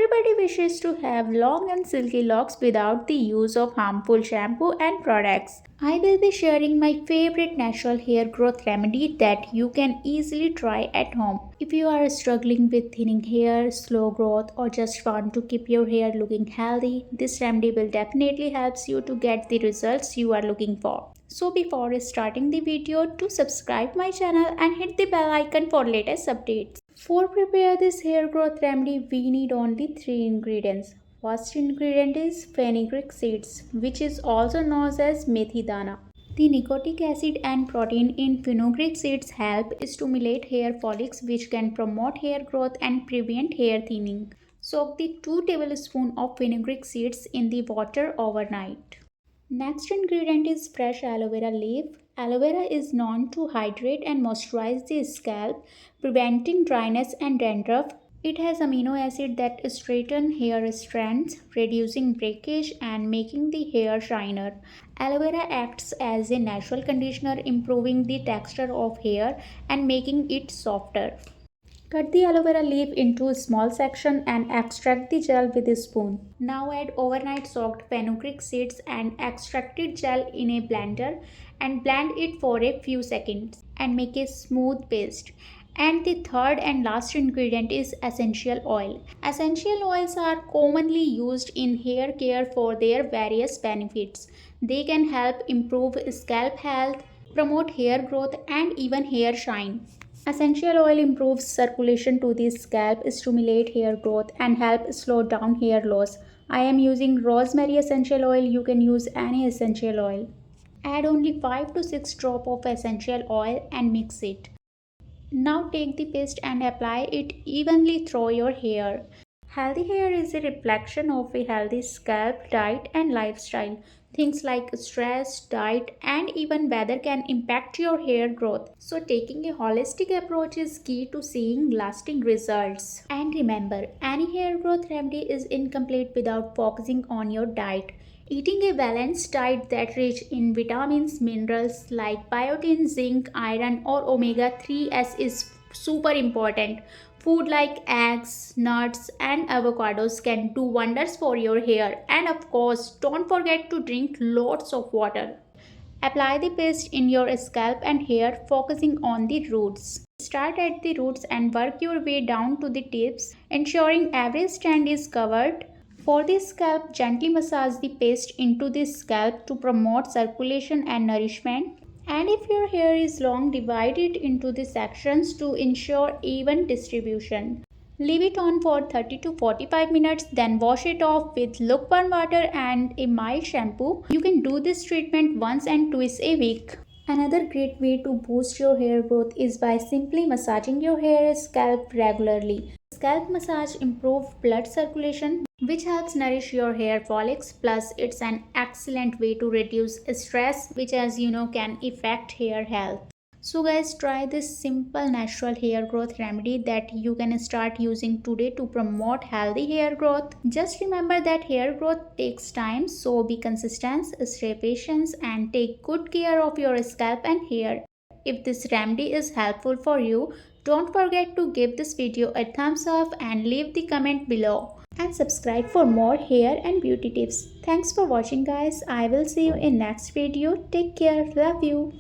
Everybody wishes to have long and silky locks without the use of harmful shampoo and products. I will be sharing my favorite natural hair growth remedy that you can easily try at home. If you are struggling with thinning hair, slow growth, or just want to keep your hair looking healthy, this remedy will definitely help you to get the results you are looking for. So before starting the video, do subscribe my channel and hit the bell icon for latest updates. For prepare this hair growth remedy, we need only 3 ingredients. First ingredient is fenugreek seeds, which is also known as methi dana. The nicotic acid and protein in fenugreek seeds help stimulate hair follicles, which can promote hair growth and prevent hair thinning. Soak the 2 tablespoons of fenugreek seeds in the water overnight. Next ingredient is fresh aloe vera leaf. Aloe vera is known to hydrate and moisturize the scalp, preventing dryness and dandruff. It has amino acid that straighten hair strands, reducing breakage and making the hair shiner. Aloe vera acts as a natural conditioner, improving the texture of hair and making it softer. Cut the aloe vera leaf into a small section and extract the gel with a spoon. Now add overnight soaked fenugreek seeds and extracted gel in a blender and blend it for a few seconds and make a smooth paste. And the third and last ingredient is essential oil. Essential oils are commonly used in hair care for their various benefits. They can help improve scalp health, promote hair growth, and even hair shine. Essential oil improves circulation to the scalp, stimulate hair growth, and help slow down hair loss. I am using rosemary essential oil. You can use any essential oil. Add only 5 to 6 drops of essential oil and mix it. Now take the paste and apply it evenly through your hair. Healthy hair is a reflection of a healthy scalp, diet, and lifestyle. Things like stress, diet, and even weather can impact your hair growth. So, taking a holistic approach is key to seeing lasting results. And remember, any hair growth remedy is incomplete without focusing on your diet. Eating a balanced diet that rich in vitamins, minerals like biotin, zinc, iron, or omega-3s is super important. Food like eggs, nuts, and avocados can do wonders for your hair. And of course, don't forget to drink lots of water. Apply the paste in your scalp and hair, focusing on the roots. Start at the roots and work your way down to the tips, ensuring every strand is covered. For the scalp, gently massage the paste into the scalp to promote circulation and nourishment. And if your hair is long, divide it into the sections to ensure even distribution. Leave it on for 30 to 45 minutes, then wash it off with lukewarm water and a mild shampoo. You can do this treatment once and twice a week. Another great way to boost your hair growth is by simply massaging your hair scalp regularly. Scalp massage improves blood circulation, which helps nourish your hair follicles. Plus, it's an excellent way to reduce stress, which, as you know, can affect hair health. So guys, try this simple natural hair growth remedy that you can start using today to promote healthy hair growth. Just remember that hair growth takes time, so be consistent, stay patient, and take good care of your scalp and hair. If this remedy is helpful for you, don't forget to give this video a thumbs up and leave the comment below. And subscribe for more hair and beauty tips. Thanks for watching guys. I will see you in next video. Take care. Love you.